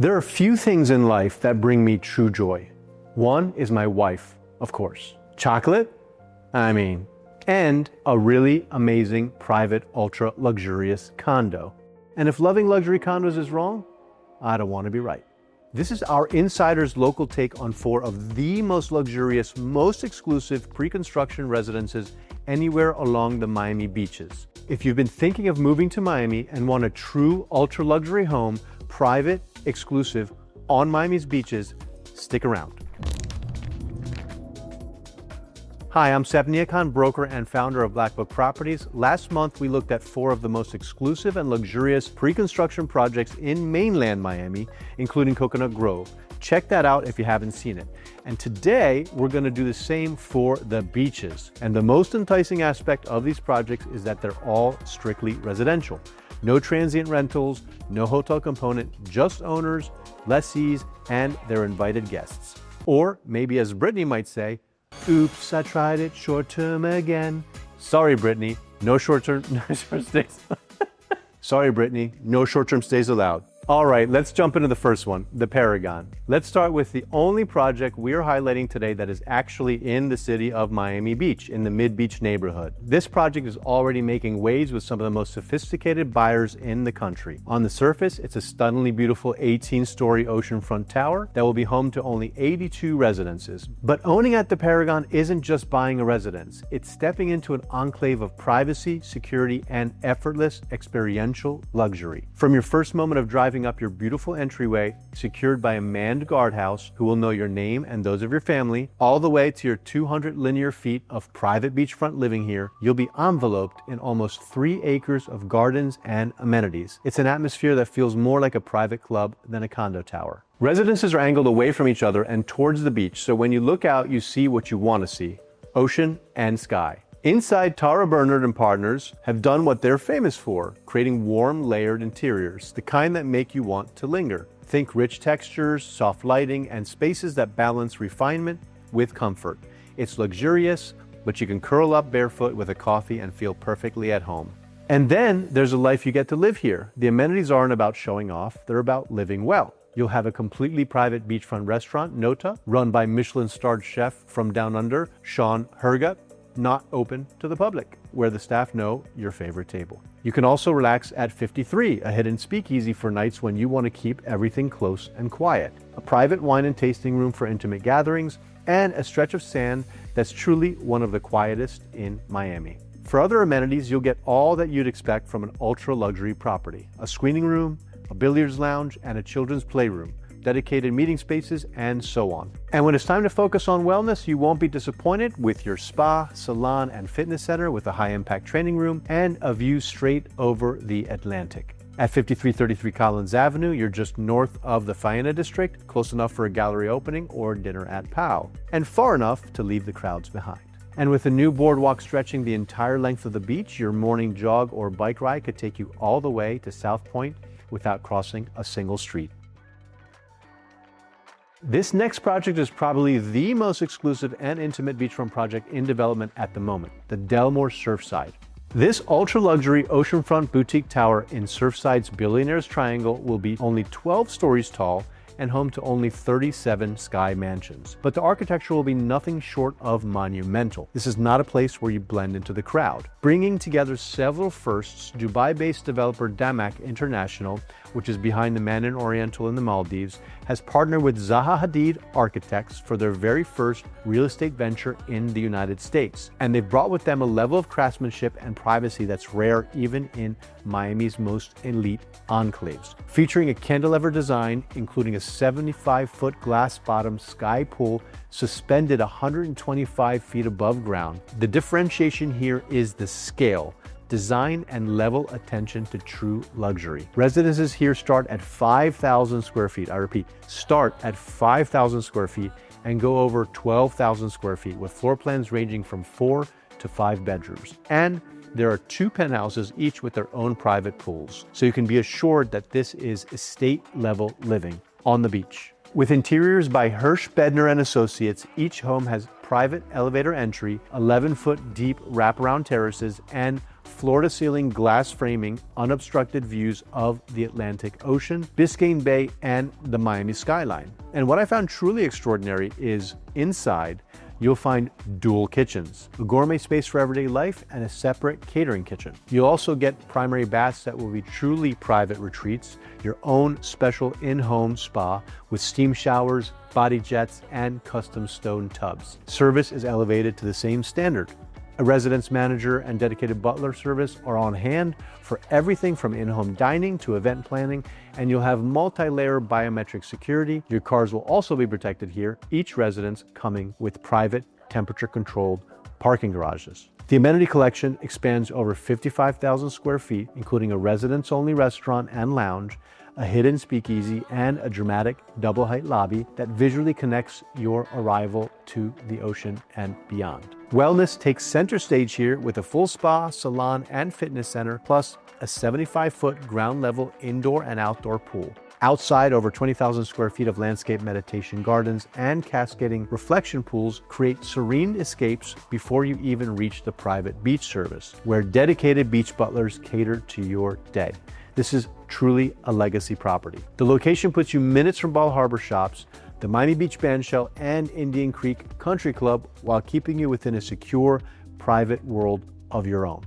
There are few things in life that bring me true joy. One is my wife, of course. Chocolate? And a really amazing private ultra luxurious condo. And if loving luxury condos is wrong, I don't want to be right. This is our insider's local take on 4 of the most luxurious, most exclusive pre-construction residences anywhere along the Miami beaches. If you've been thinking of moving to Miami and want a true ultra luxury home, private, exclusive, on Miami's beaches, stick around. Hi, I'm Sep Niakan, broker and founder of Blackbook Properties. Last month, we looked at 4 of the most exclusive and luxurious pre-construction projects in mainland Miami, including Coconut Grove. Check that out if you haven't seen it. And today, we're going to do the same for the beaches. And the most enticing aspect of these projects is that they're all strictly residential. No transient rentals, no hotel component, just owners, lessees, and their invited guests. Or maybe as Brittany might say, oops, I tried it short-term again. Sorry, Brittany, no short-term stays. Sorry, Brittany, no short-term stays allowed. All right, let's jump into the first one, the Perigon. Let's start with the only project we are highlighting today that is actually in the city of Miami Beach, in the Mid-Beach neighborhood. This project is already making waves with some of the most sophisticated buyers in the country. On the surface, it's a stunningly beautiful 18-story oceanfront tower that will be home to only 82 residences. But owning at the Perigon isn't just buying a residence. It's stepping into an enclave of privacy, security, and effortless experiential luxury. From your first moment of driving up your beautiful entryway, secured by a manned guardhouse who will know your name and those of your family, all the way to your 200 linear feet of private beachfront living here, you'll be enveloped in almost 3 acres of gardens and amenities. It's an atmosphere that feels more like a private club than a condo tower. Residences are angled away from each other and towards the beach, so when you look out, you see what you want to see: ocean and sky. Inside, Tara Bernard and partners have done what they're famous for, creating warm, layered interiors, the kind that make you want to linger. Think rich textures, soft lighting, and spaces that balance refinement with comfort. It's luxurious, but you can curl up barefoot with a coffee and feel perfectly at home. And then there's a life you get to live here. The amenities aren't about showing off, they're about living well. You'll have a completely private beachfront restaurant, Nota, run by Michelin-starred chef from Down Under, Sean Hergut, not open to the public, where the staff know your favorite table. You can also relax at 53, a hidden speakeasy for nights when you want to keep everything close and quiet, a private wine and tasting room for intimate gatherings, and a stretch of sand that's truly one of the quietest in Miami. For other amenities, you'll get all that you'd expect from an ultra-luxury property: a screening room, a billiards lounge, and a children's playroom, dedicated meeting spaces, and so on. And when it's time to focus on wellness, you won't be disappointed with your spa, salon, and fitness center with a high-impact training room and a view straight over the Atlantic. At 5333 Collins Avenue, you're just north of the Faena district, close enough for a gallery opening or dinner at POW, and far enough to leave the crowds behind. And with a new boardwalk stretching the entire length of the beach, your morning jog or bike ride could take you all the way to South Point without crossing a single street. This next project is probably the most exclusive and intimate beachfront project in development at the moment, the Delmore Surfside. This ultra-luxury oceanfront boutique tower in Surfside's Billionaire's Triangle will be only 12 stories tall and home to only 37 sky mansions. But the architecture will be nothing short of monumental. This is not a place where you blend into the crowd. Bringing together several firsts, Dubai-based developer Damac International, which is behind the Mandarin Oriental in the Maldives, has partnered with Zaha Hadid Architects for their very first real estate venture in the United States. And they've brought with them a level of craftsmanship and privacy that's rare even in Miami's most elite enclaves. Featuring a cantilever design, including a 75-foot glass-bottom sky pool suspended 125 feet above ground. The differentiation here is the scale, design, and level attention to true luxury. Residences here start at 5,000 square feet. I repeat, start at 5,000 square feet and go over 12,000 square feet, with floor plans ranging from 4 to 5 bedrooms. And there are 2 penthouses, each with their own private pools. So you can be assured that this is estate-level living on the beach. With interiors by Hirsch Bedner and Associates, each home has private elevator entry, 11-foot deep wraparound terraces, and floor-to-ceiling glass framing, unobstructed views of the Atlantic Ocean, Biscayne Bay, and the Miami skyline. And what I found truly extraordinary is inside, you'll find dual kitchens, a gourmet space for everyday life, and a separate catering kitchen. You'll also get primary baths that will be truly private retreats, your own special in-home spa with steam showers, body jets, and custom stone tubs. Service is elevated to the same standard. A residence manager and dedicated butler service are on hand for everything from in-home dining to event planning, and you'll have multi-layer biometric security. Your cars will also be protected here, each residence coming with private temperature-controlled parking garages. The amenity collection expands over 55,000 square feet, including a residence-only restaurant and lounge, a hidden speakeasy, and a dramatic double-height lobby that visually connects your arrival to the ocean and beyond. Wellness takes center stage here with a full spa, salon, and fitness center, plus a 75-foot ground-level indoor and outdoor pool. Outside, over 20,000 square feet of landscape meditation gardens and cascading reflection pools create serene escapes before you even reach the private beach service, where dedicated beach butlers cater to your day. This is truly a legacy property. The location puts you minutes from Bal Harbour shops, the Miami Beach Bandshell, and Indian Creek Country Club, while keeping you within a secure, private world of your own.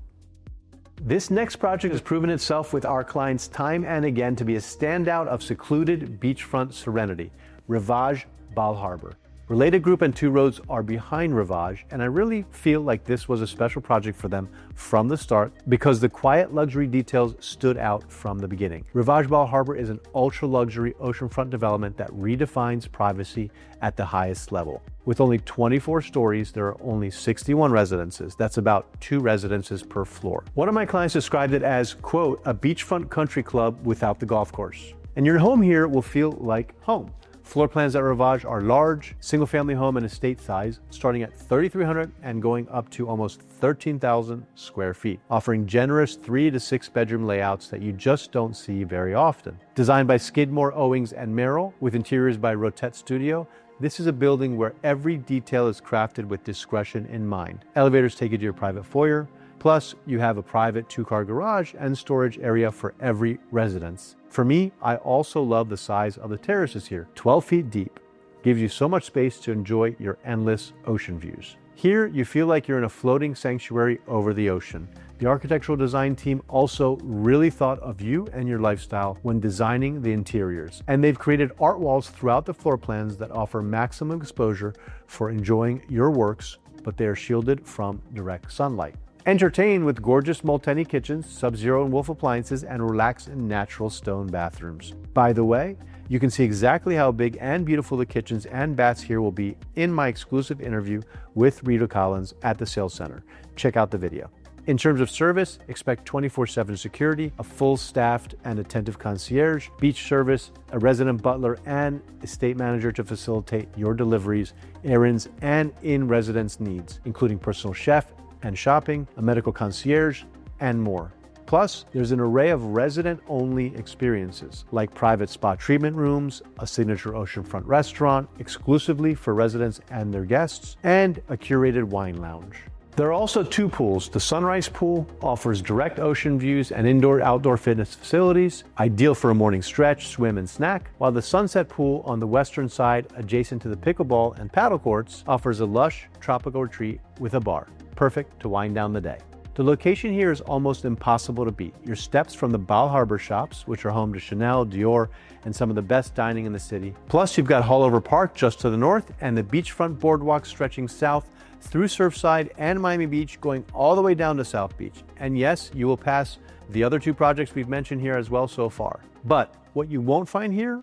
This next project has proven itself with our clients time and again to be a standout of secluded beachfront serenity, Rivage Bal Harbour. Related Group and Two Roads are behind Rivage, and I really feel like this was a special project for them from the start because the quiet luxury details stood out from the beginning. Rivage Bal Harbour is an ultra-luxury oceanfront development that redefines privacy at the highest level. With only 24 stories, there are only 61 residences. That's about 2 residences per floor. One of my clients described it as, quote, a beachfront country club without the golf course. And your home here will feel like home. Floor plans at Rivage are large, single-family home and estate size, starting at 3,300 and going up to almost 13,000 square feet, offering generous 3 to 6 bedroom layouts that you just don't see very often. Designed by Skidmore, Owings, and Merrill, with interiors by Rotette Studio, this is a building where every detail is crafted with discretion in mind. Elevators take you to your private foyer, plus you have a private 2-car garage and storage area for every residence. For me, I also love the size of the terraces here. 12 feet deep, gives you so much space to enjoy your endless ocean views. Here, you feel like you're in a floating sanctuary over the ocean. The architectural design team also really thought of you and your lifestyle when designing the interiors. And they've created art walls throughout the floor plans that offer maximum exposure for enjoying your works, but they are shielded from direct sunlight. Entertain with gorgeous Molteni kitchens, Sub-Zero and Wolf appliances, and relax in natural stone bathrooms. By the way, you can see exactly how big and beautiful the kitchens and baths here will be in my exclusive interview with Rita Collins at the Sales Center. Check out the video. In terms of service, expect 24/7 security, a full staffed and attentive concierge, beach service, a resident butler, and estate manager to facilitate your deliveries, errands, and in-residence needs, including personal chef and shopping, a medical concierge, and more. Plus, there's an array of resident-only experiences, like private spa treatment rooms, a signature oceanfront restaurant, exclusively for residents and their guests, and a curated wine lounge. There are also 2 pools. The Sunrise Pool offers direct ocean views and indoor-outdoor fitness facilities, ideal for a morning stretch, swim, and snack, while the Sunset Pool on the western side, adjacent to the pickleball and paddle courts, offers a lush tropical retreat with a bar, perfect to wind down the day. The location here is almost impossible to beat. Your steps from the Bal Harbour shops, which are home to Chanel, Dior, and some of the best dining in the city. Plus, you've got Haulover Park just to the north and the beachfront boardwalk stretching south through Surfside and Miami Beach, going all the way down to South Beach. And yes, you will pass the other 2 projects we've mentioned here as well so far. But what you won't find here,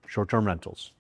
short-term rentals.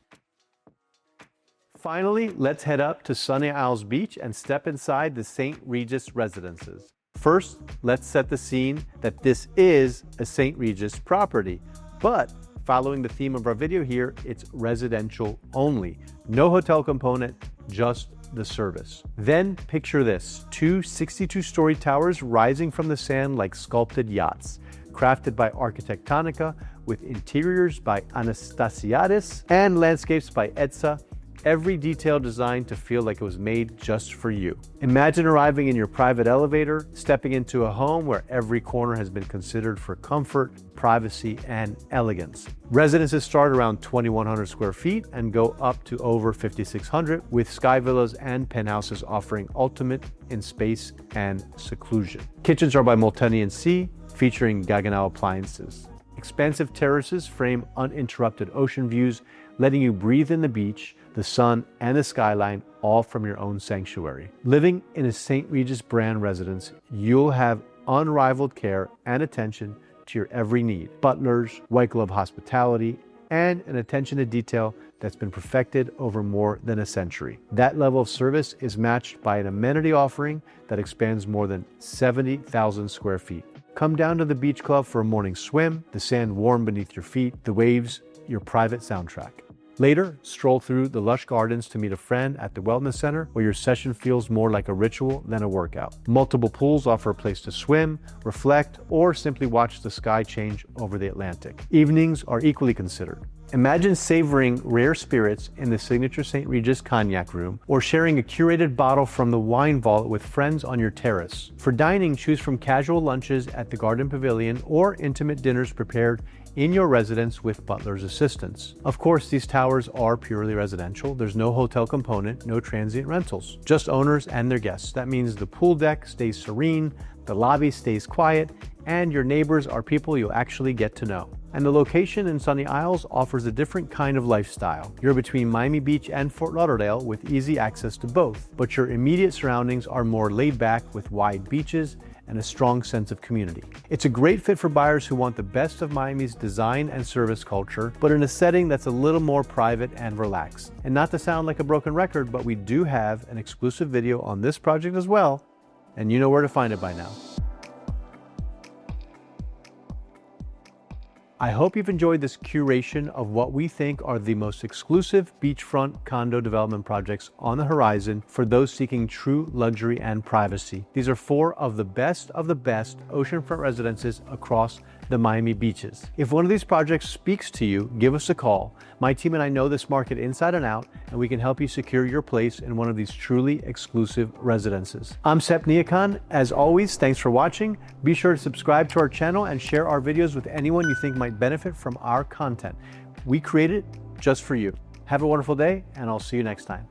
Finally, let's head up to Sunny Isles Beach and step inside the St. Regis residences. First, let's set the scene that this is a St. Regis property, but following the theme of our video here, it's residential only. No hotel component, just the service. Then picture this, 2 62-story towers rising from the sand like sculpted yachts, crafted by Architectonica with interiors by Anastasiadis and landscapes by Edsa. Every detail designed to feel like it was made just for you. Imagine arriving in your private elevator, stepping into a home where every corner has been considered for comfort, privacy, and elegance. Residences start around 2,100 square feet and go up to over 5,600, with sky villas and penthouses offering ultimate in space and seclusion. Kitchens are by Molteni & C, featuring Gaggenau appliances. Expansive terraces frame uninterrupted ocean views, letting you breathe in the beach, the sun, and the skyline, all from your own sanctuary. Living in a St. Regis brand residence, you'll have unrivaled care and attention to your every need. Butlers, white glove hospitality, and an attention to detail that's been perfected over more than a century. That level of service is matched by an amenity offering that expands more than 70,000 square feet. Come down to the beach club for a morning swim, the sand warm beneath your feet, the waves your private soundtrack. Later, stroll through the lush gardens to meet a friend at the wellness center, where your session feels more like a ritual than a workout. Multiple pools offer a place to swim, reflect, or simply watch the sky change over the Atlantic. Evenings are equally considered. Imagine savoring rare spirits in the signature St. Regis cognac room, or sharing a curated bottle from the wine vault with friends on your terrace. For dining, choose from casual lunches at the Garden Pavilion or intimate dinners prepared in your residence with butler's assistance. Of course, these towers are purely residential. There's no hotel component, no transient rentals, just owners and their guests. That means the pool deck stays serene, the lobby stays quiet, and your neighbors are people you'll actually get to know. And the location in Sunny Isles offers a different kind of lifestyle. You're between Miami Beach and Fort Lauderdale with easy access to both, but your immediate surroundings are more laid back with wide beaches and a strong sense of community. It's a great fit for buyers who want the best of Miami's design and service culture, but in a setting that's a little more private and relaxed. And not to sound like a broken record, but we do have an exclusive video on this project as well, and you know where to find it by now. I hope you've enjoyed this curation of what we think are the most exclusive beachfront condo development projects on the horizon for those seeking true luxury and privacy. These are 4 of the best oceanfront residences across the Miami beaches. If one of these projects speaks to you, give us a call. My team and I know this market inside and out, and we can help you secure your place in one of these truly exclusive residences. I'm Sep Niakan. As always, thanks for watching. Be sure to subscribe to our channel and share our videos with anyone you think might benefit from our content. We create it just for you. Have a wonderful day, and I'll see you next time.